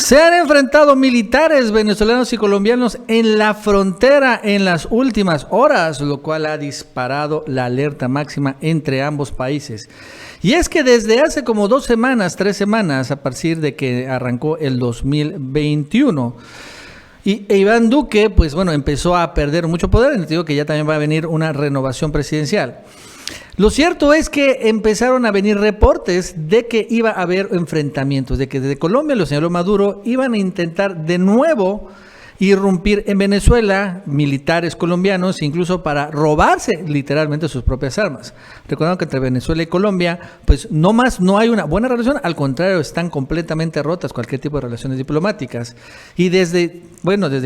Se han enfrentado militares venezolanos y colombianos en la frontera en las últimas horas, lo cual ha disparado la alerta máxima entre ambos países. Y es que desde hace como 2 semanas, 3 semanas, a partir de que arrancó el 2021, Iván Duque, pues bueno, empezó a perder mucho poder, en el sentido que ya también va a venir una renovación presidencial. Lo cierto es que empezaron a venir reportes de que iba a haber enfrentamientos, de que desde Colombia, lo señaló Maduro, iban a intentar de nuevo irrumpir en Venezuela militares colombianos, incluso para robarse literalmente sus propias armas. Recordando que entre Venezuela y Colombia, pues no hay una buena relación, al contrario, están completamente rotas cualquier tipo de relaciones diplomáticas. Y desde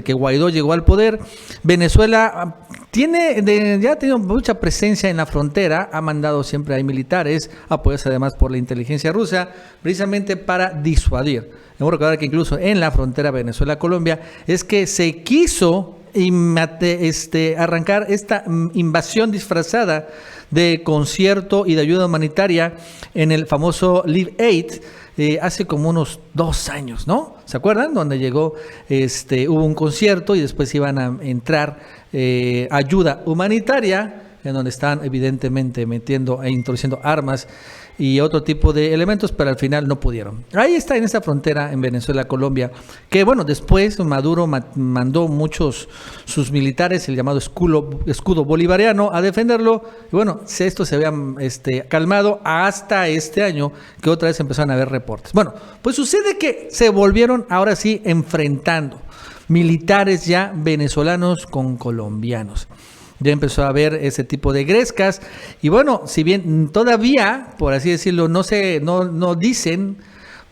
que Guaidó llegó al poder, Venezuela ya ha tenido mucha presencia en la frontera, ha mandado siempre a militares, apoyados además por la inteligencia rusa, precisamente para disuadir. Debo recordar que incluso en la frontera Venezuela-Colombia es que se quiso arrancar esta invasión disfrazada de concierto y de ayuda humanitaria en el famoso Live Aid, hace como unos 2 años, ¿no? ¿Se acuerdan? Donde llegó, hubo un concierto y después iban a entrar ayuda humanitaria, en donde están evidentemente metiendo e introduciendo armas y otro tipo de elementos, pero al final no pudieron. Ahí está, en esta frontera en Venezuela-Colombia, que bueno, después Maduro mandó sus militares, el llamado escudo bolivariano, a defenderlo, y bueno, esto se había calmado hasta este año, que otra vez empezaron a haber reportes. Bueno, pues sucede que se volvieron ahora sí enfrentando militares ya venezolanos con colombianos. Ya empezó a haber ese tipo de grescas y bueno, si bien todavía, por así decirlo, no dicen,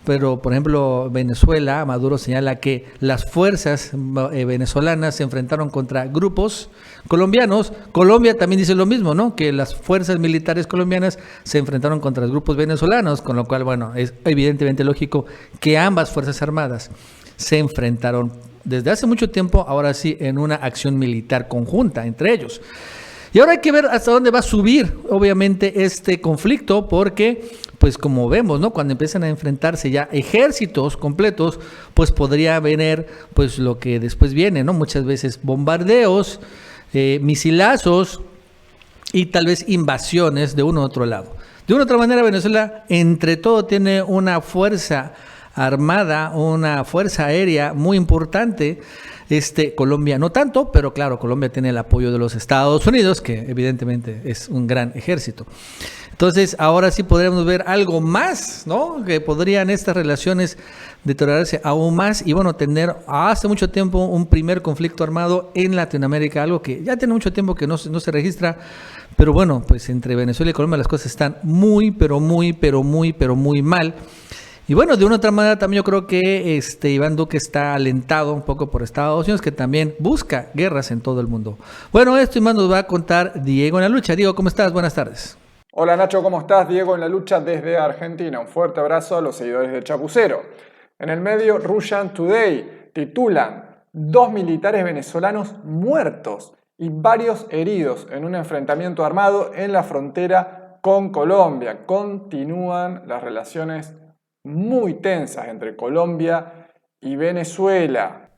pero por ejemplo Venezuela, Maduro señala que las fuerzas venezolanas se enfrentaron contra grupos colombianos. Colombia también dice lo mismo, ¿no? Que las fuerzas militares colombianas se enfrentaron contra grupos venezolanos, con lo cual, bueno, es evidentemente lógico que ambas fuerzas armadas se enfrentaron desde hace mucho tiempo, ahora sí, en una acción militar conjunta entre ellos. Y ahora hay que ver hasta dónde va a subir, obviamente, este conflicto, porque, pues como vemos, ¿no? Cuando empiezan a enfrentarse ya ejércitos completos, pues podría venir, pues lo que después viene, ¿no? Muchas veces bombardeos, misilazos y tal vez invasiones de uno u otro lado. De una u otra manera, Venezuela, entre todo, tiene una fuerza armada, una fuerza aérea muy importante. Colombia no tanto, pero claro, Colombia tiene el apoyo de los Estados Unidos, que evidentemente es un gran ejército. Entonces, ahora sí podríamos ver algo más, ¿no? Que podrían estas relaciones deteriorarse aún más y bueno, tener hace mucho tiempo un primer conflicto armado en Latinoamérica, algo que ya tiene mucho tiempo que no se registra, pero bueno, pues entre Venezuela y Colombia las cosas están muy mal. Y bueno, de una otra manera también yo creo que Iván Duque está alentado un poco por Estados Unidos, que también busca guerras en todo el mundo. Bueno, esto y más nos va a contar Diego en la lucha. Diego, ¿cómo estás? Buenas tardes. Hola Nacho, ¿cómo estás? Diego en la lucha desde Argentina. Un fuerte abrazo a los seguidores de Chapucero. En el medio, Russian Today titulan 2 militares venezolanos muertos y varios heridos en un enfrentamiento armado en la frontera con Colombia. Continúan las relaciones muy tensas entre Colombia y Venezuela.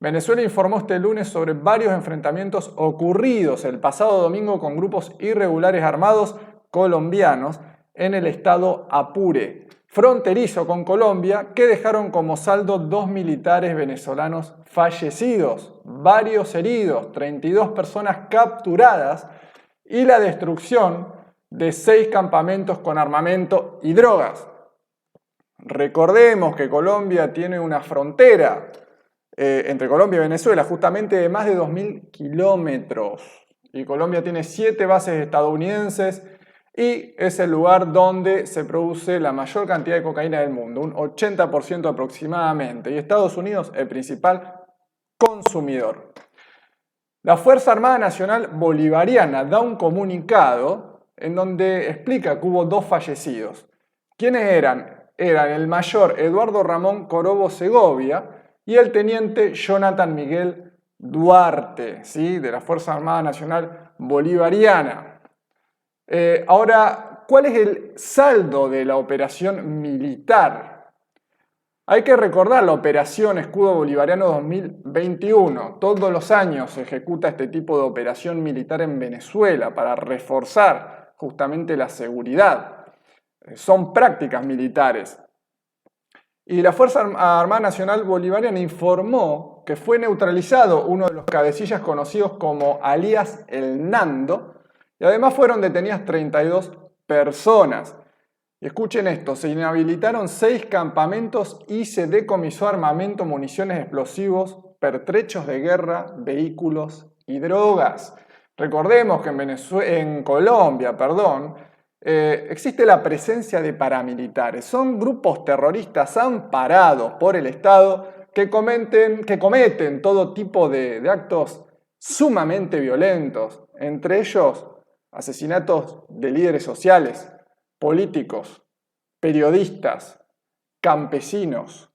Venezuela informó este lunes sobre varios enfrentamientos ocurridos el pasado domingo con grupos irregulares armados colombianos en el estado Apure, fronterizo con Colombia, que dejaron como saldo 2 militares venezolanos fallecidos, varios heridos, 32 personas capturadas y la destrucción de 6 campamentos con armamento y drogas. Recordemos que Colombia tiene una frontera entre Colombia y Venezuela justamente de más de 2.000 kilómetros. Y Colombia tiene 7 bases estadounidenses y es el lugar donde se produce la mayor cantidad de cocaína del mundo, un 80% aproximadamente. Y Estados Unidos el principal consumidor. La Fuerza Armada Nacional Bolivariana da un comunicado en donde explica que hubo 2 fallecidos. ¿Quiénes eran? Eran el mayor Eduardo Ramón Corobo Segovia y el teniente Jonathan Miguel Duarte, ¿sí? De la Fuerza Armada Nacional Bolivariana. Ahora, ¿cuál es el saldo de la operación militar? Hay que recordar la Operación Escudo Bolivariano 2021. Todos los años se ejecuta este tipo de operación militar en Venezuela para reforzar justamente la seguridad. Son prácticas militares. Y la Fuerza Armada Nacional Bolivariana informó que fue neutralizado uno de los cabecillas conocidos como alias El Nando, y además fueron detenidas 32 personas. Y escuchen esto, se inhabilitaron 6 campamentos y se decomisó armamento, municiones, explosivos, pertrechos de guerra, vehículos y drogas. Recordemos que en Colombia, existe la presencia de paramilitares. Son grupos terroristas amparados por el Estado que cometen todo tipo de actos sumamente violentos, entre ellos asesinatos de líderes sociales, políticos, periodistas, campesinos.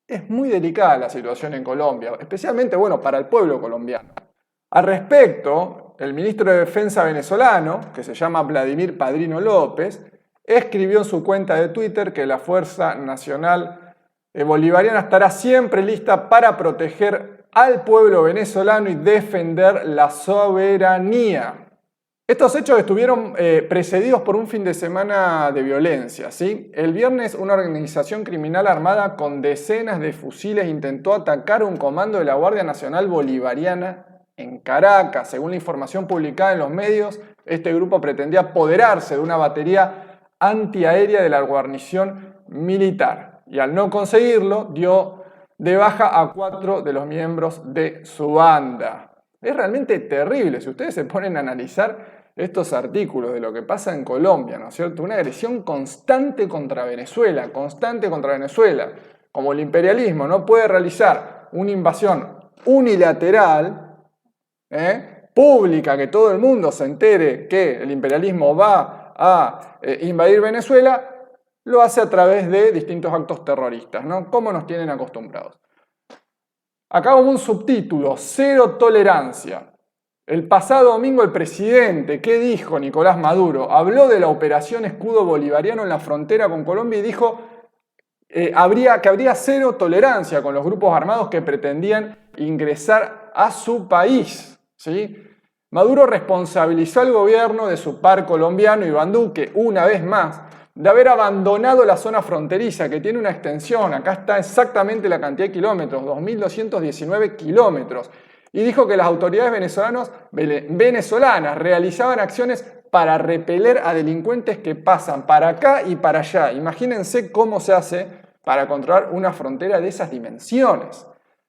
Es muy delicada la situación en Colombia, especialmente para el pueblo colombiano. Al respecto, el ministro de Defensa venezolano, que se llama Vladimir Padrino López, escribió en su cuenta de Twitter que la Fuerza Nacional Bolivariana estará siempre lista para proteger al pueblo venezolano y defender la soberanía. Estos hechos estuvieron precedidos por un fin de semana de violencia, ¿sí? El viernes, una organización criminal armada con decenas de fusiles intentó atacar un comando de la Guardia Nacional Bolivariana en Caracas. Según la información publicada en los medios, este grupo pretendía apoderarse de una batería antiaérea de la guarnición militar. Y al no conseguirlo, dio de baja a 4 de los miembros de su banda. Es realmente terrible si ustedes se ponen a analizar estos artículos de lo que pasa en Colombia, ¿no es cierto? Una agresión constante contra Venezuela. Como el imperialismo no puede realizar una invasión unilateral, pública, que todo el mundo se entere que el imperialismo va a invadir Venezuela, lo hace a través de distintos actos terroristas, ¿no? Como nos tienen acostumbrados. Acá como un subtítulo, cero tolerancia. El pasado domingo el presidente, ¿qué dijo Nicolás Maduro? Habló de la operación Escudo Bolivariano en la frontera con Colombia y dijo que habría cero tolerancia con los grupos armados que pretendían ingresar a su país, ¿sí? Maduro responsabilizó al gobierno de su par colombiano, Iván Duque, una vez más, de haber abandonado la zona fronteriza, que tiene una extensión, acá está exactamente la cantidad de kilómetros, 2.219 kilómetros. Y dijo que las autoridades venezolanas realizaban acciones para repeler a delincuentes que pasan para acá y para allá. Imagínense cómo se hace para controlar una frontera de esas dimensiones,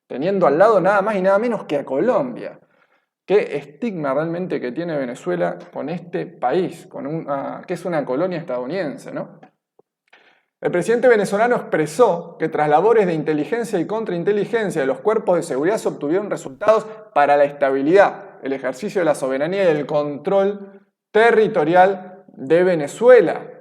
teniendo al lado nada más y nada menos que a Colombia. Qué estigma realmente que tiene Venezuela con este país, que es una colonia estadounidense, ¿no? El presidente venezolano expresó que tras labores de inteligencia y contrainteligencia de los cuerpos de seguridad se obtuvieron resultados para la estabilidad, el ejercicio de la soberanía y el control territorial de Venezuela.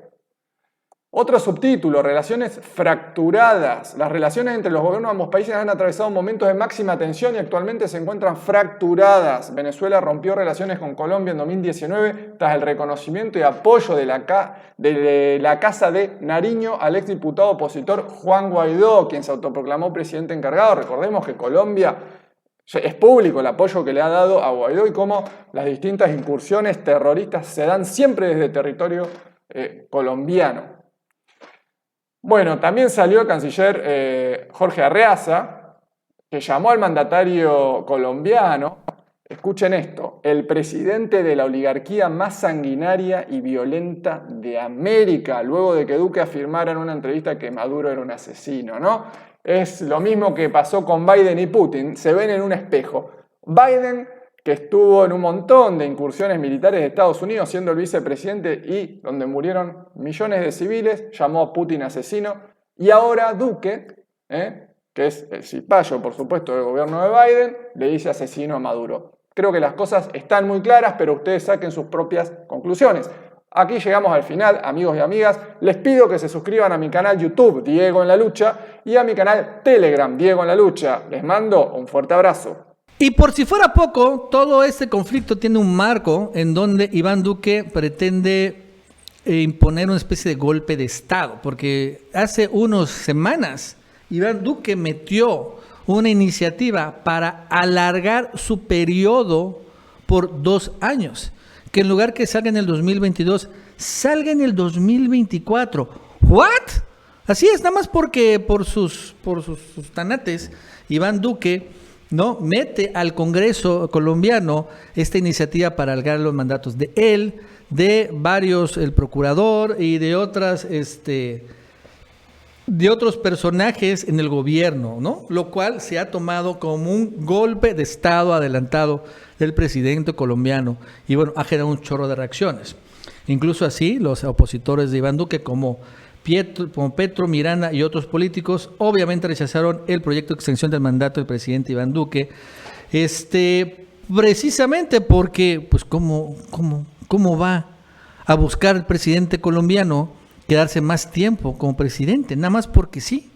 Otro subtítulo, relaciones fracturadas. Las relaciones entre los gobiernos de ambos países han atravesado momentos de máxima tensión y actualmente se encuentran fracturadas. Venezuela rompió relaciones con Colombia en 2019 tras el reconocimiento y apoyo de la Casa de Nariño al exdiputado opositor Juan Guaidó, quien se autoproclamó presidente encargado. Recordemos que Colombia es público el apoyo que le ha dado a Guaidó y cómo las distintas incursiones terroristas se dan siempre desde territorio colombiano. Bueno, también salió el canciller Jorge Arreaza, que llamó al mandatario colombiano, escuchen esto, el presidente de la oligarquía más sanguinaria y violenta de América, luego de que Duque afirmara en una entrevista que Maduro era un asesino, ¿no? Es lo mismo que pasó con Biden y Putin, se ven en un espejo. Biden, que estuvo en un montón de incursiones militares de Estados Unidos siendo el vicepresidente y donde murieron millones de civiles, llamó a Putin asesino. Y ahora Duque, que es el cipayo, por supuesto, del gobierno de Biden, le dice asesino a Maduro. Creo que las cosas están muy claras, pero ustedes saquen sus propias conclusiones. Aquí llegamos al final, amigos y amigas. Les pido que se suscriban a mi canal YouTube, Diego en la Lucha, y a mi canal Telegram, Diego en la Lucha. Les mando un fuerte abrazo. Y por si fuera poco, todo este conflicto tiene un marco en donde Iván Duque pretende imponer una especie de golpe de Estado, porque hace unas semanas Iván Duque metió una iniciativa para alargar su periodo por 2 años, que en lugar que salga en el 2022, salga en el 2024. ¿What? Así es, nada más porque por sus tanates, Iván Duque no mete al Congreso colombiano esta iniciativa para alargar los mandatos de él, de varios, el procurador y de otros personajes en el gobierno, ¿no? Lo cual se ha tomado como un golpe de Estado adelantado del presidente colombiano y bueno, ha generado un chorro de reacciones. Incluso así, los opositores de Iván Duque como Petro, Miranda y otros políticos, obviamente rechazaron el proyecto de extensión del mandato del presidente Iván Duque, precisamente porque, pues, ¿cómo va a buscar el presidente colombiano quedarse más tiempo como presidente? Nada más porque sí.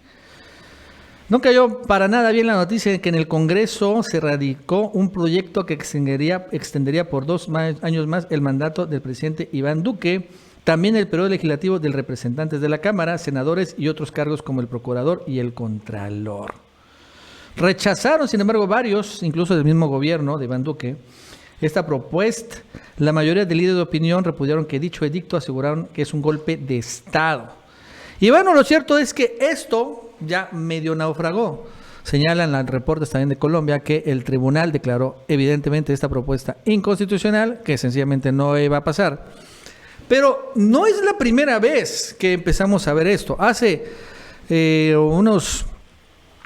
No cayó para nada bien la noticia de que en el Congreso se radicó un proyecto que extendería por 2 años más el mandato del presidente Iván Duque, también el periodo legislativo de representantes de la Cámara, senadores y otros cargos como el procurador y el contralor. Rechazaron, sin embargo, varios, incluso del mismo gobierno de Iván Duque, esta propuesta. La mayoría de líderes de opinión repudiaron que dicho edicto, aseguraron que es un golpe de Estado. Y bueno, lo cierto es que esto ya medio naufragó. Señalan los reportes también de Colombia que el tribunal declaró evidentemente esta propuesta inconstitucional, que sencillamente no iba a pasar. Pero no es la primera vez que empezamos a ver esto. Hace unos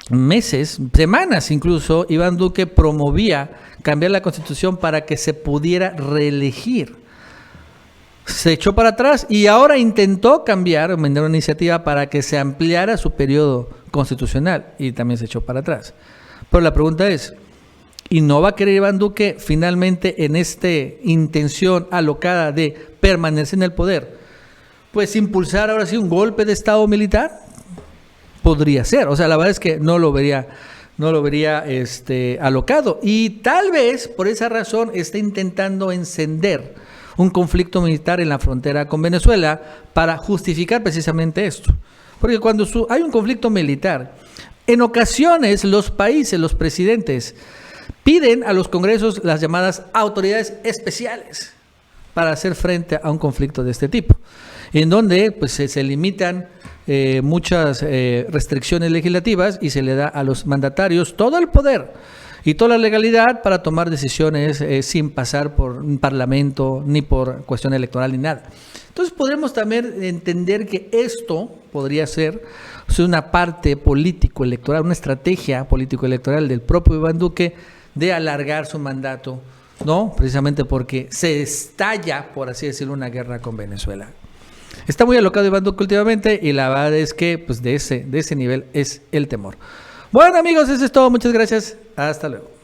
meses, semanas incluso, Iván Duque promovía cambiar la Constitución para que se pudiera reelegir. Se echó para atrás y ahora intentó cambiar una iniciativa para que se ampliara su periodo constitucional y también se echó para atrás. Pero la pregunta es, ¿y no va a querer Iván Duque finalmente en esta intención alocada de permanecer en el poder, pues impulsar ahora sí un golpe de Estado militar? Podría ser, o sea, la verdad es que no lo vería alocado y tal vez por esa razón está intentando encender un conflicto militar en la frontera con Venezuela para justificar precisamente esto. Porque cuando hay un conflicto militar, en ocasiones los países, los presidentes, piden a los congresos las llamadas autoridades especiales para hacer frente a un conflicto de este tipo, en donde pues, se limitan muchas restricciones legislativas y se le da a los mandatarios todo el poder y toda la legalidad para tomar decisiones sin pasar por un parlamento, ni por cuestión electoral, ni nada. Entonces podremos también entender que esto podría ser una parte político-electoral, una estrategia político-electoral del propio Iván Duque de alargar su mandato, ¿no? Precisamente porque se estalla, por así decirlo, una guerra con Venezuela. Está muy alocado Iván Duque últimamente y la verdad es que pues de ese nivel es el temor. Bueno amigos, eso es todo. Muchas gracias. Hasta luego.